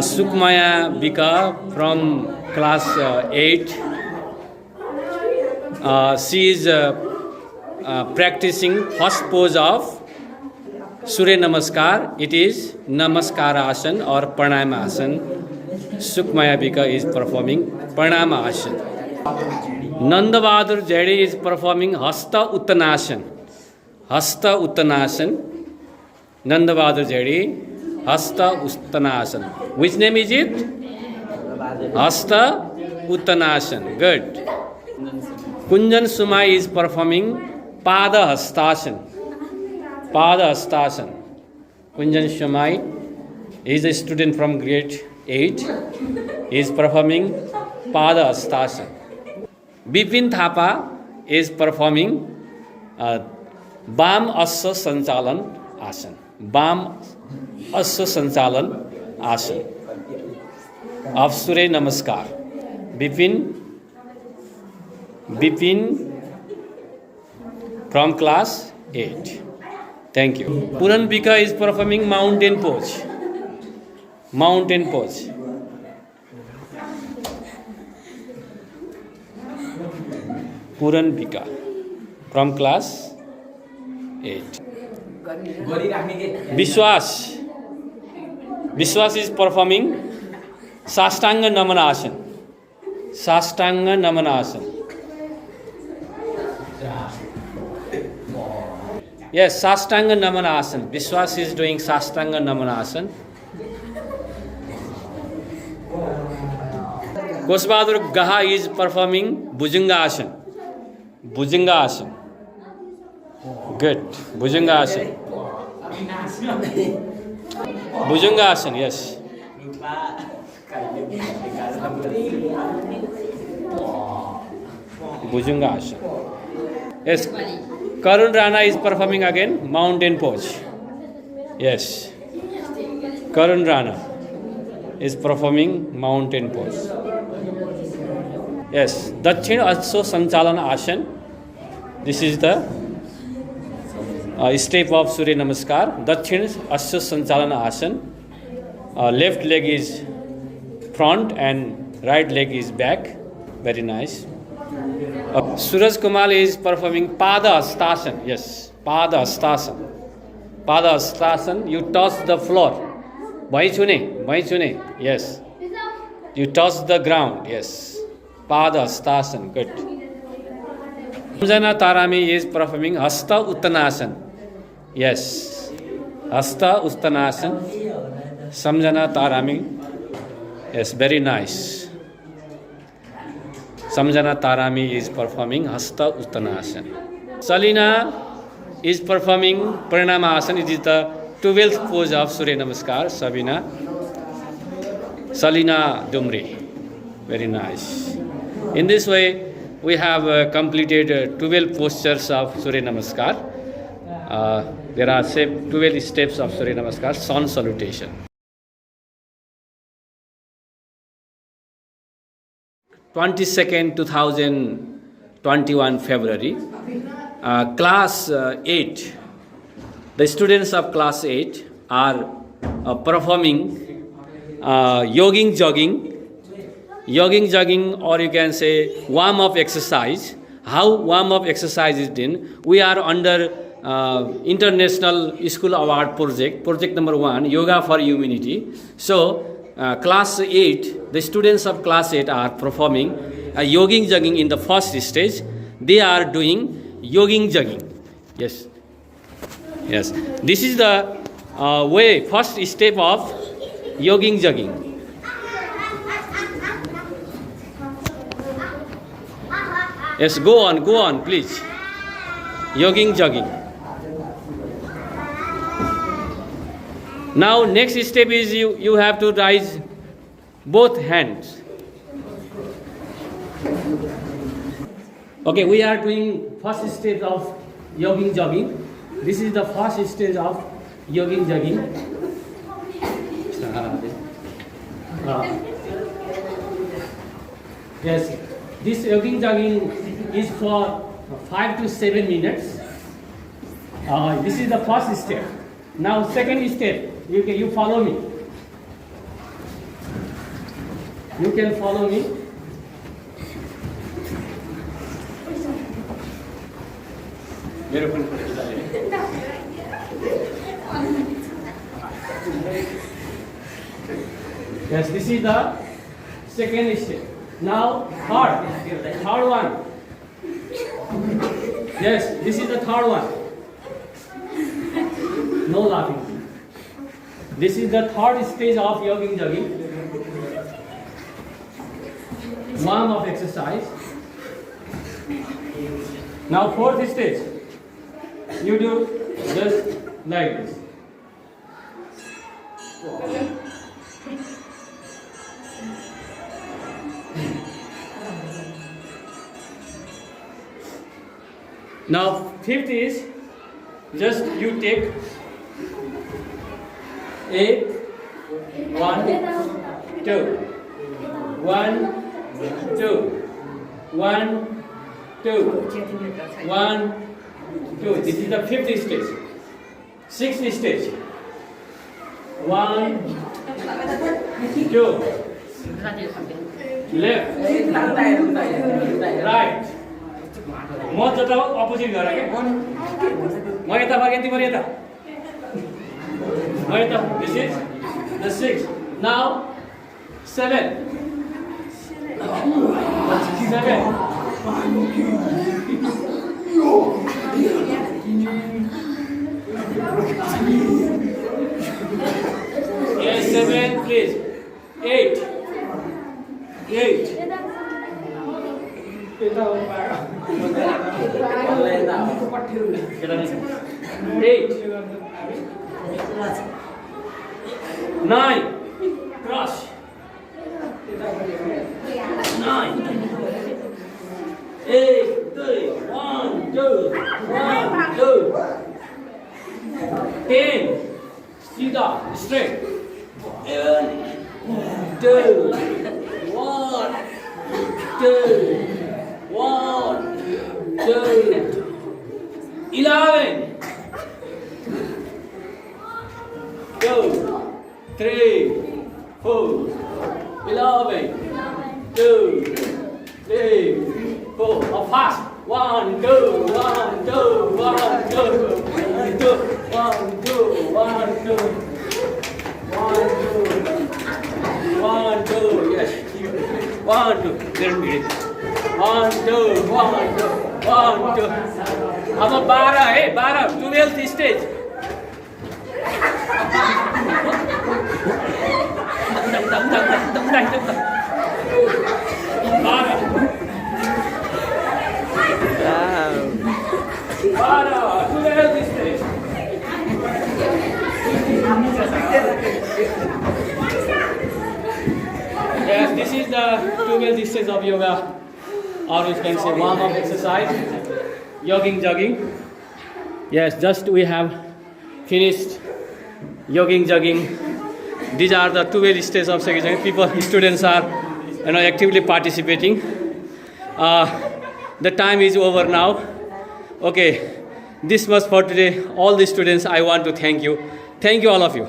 Sukmaya Bika from class 8. She is practicing first pose of Surya Namaskar. It is Namaskara Asana or Pranama Asana. Sukmaya Bika is performing Pranama Asana. Nanda Bahadur Jade is performing Hasta Uttanasana. Hasta Uttanasana. Nanda Bahadur Jade, Hasta Uttanasana. Which name is it? Hasta Uttanasana. Good. Kunjan Sumai is performing Pada Hastasana. Pada Hastasana. Kunjan Sumai is a student from grade 8. He is performing Pada Hastasana. Bipin Thapa is performing Bam Asya Sanchalan Asana. Bam Asya Sanchalan Asana of Surya Namaskar. Bipin from class 8. Thank you. Puran Bika is performing mountain pose. Mountain pose. Puran Bika from class 8. Vishwas is performing Sastanga Namana Asana. Sastanga Namana Asana. Yes, Sastanga Namana Asana. Vishwas is doing Sastanga Namana Asana. Kosbadur Gaha is performing Bhujanga Asana. Bhujanga Asana. Good. Bhujanga Asana. Bhujanga Asana, yes. Bhujanga Asana. Yes. Karun Rana is performing again mountain pose. Yes. Karun Rana is performing mountain pose. Yes. Dakshin Asya Sanchalana Asana. This is the step of Surya Namaskar. Dakshin Asya Sanchalana Asana. Left leg is front and right leg is back. Very nice. Suraj Kumar is performing Pada Hastasana. Yes, Pada Hastasana. Pada Hastasana. You touch the floor. Bhai chune. Yes. You touch the ground. Yes. Pada Hastasana. Good. Samjana Tarami is performing Hasta Uttanasana. Yes. Hasta Uttanasana. Samjana Tarami. Yes, very nice. Samjana Tarami is performing Hasta Uttanasana. Salina is performing Pranama Asana. It is the 12th pose of Surya Namaskar. Salina Dumri. Very nice. In this way, we have completed 12 postures of Surya Namaskar. There are 12 steps of Surya Namaskar. Sun salutation. 22nd, 2021 February, class 8, the students of class 8 are performing jogging, or you can say warm-up exercise. How warm-up exercise is done? We are under International School Award project number 1, Yoga for Humanity. So, class 8, the students of class 8 are performing jogging in the first stage. They are doing jogging. Yes. This is the first step of jogging. Yes, go on, please. Jogging. Now, next step is you have to raise both hands. Okay, we are doing first stage of jogging. This is the first stage of jogging. Yes, this jogging is for 5 to 7 minutes. This is the first step. Now second step, you follow me. You can follow me. Yes, this is the second step. Now third one. Yes, this is the third one. No laughing. This is the third stage of yogin jogging. Warm up exercise. Now fourth stage. You do just like this. Now fifth is just you take a 1, 2, 1, 2, 1, 2, 1, 2. This is the fifth stage. Sixth stage. 1, 2. Left, right. म जता opposite गर के म यता फर्केँ तिम्रो यता म यता this is the 6 now 7 Yes, 7 please. 8 8 9 cross 9 8 3 1 2 1 2 10 सीधा straight 2 1 2 1 2 11 2 3 4 11 2 3 4 fast 1 2 1 2 1 2 1 2 1 2 1 2 1 2 yes 1 2 very good 1 2 1 2 1 2 अब 12 है 12 12th stage Yes, this is the 12th stage of yoga, or you can say warm-up exercise, jogging. Yes, just we have finished jogging. These are the 12 stages of jogging. Students are actively participating. The time is over now. Okay, this was for today. All the students, I want to thank you. Thank you, all of you.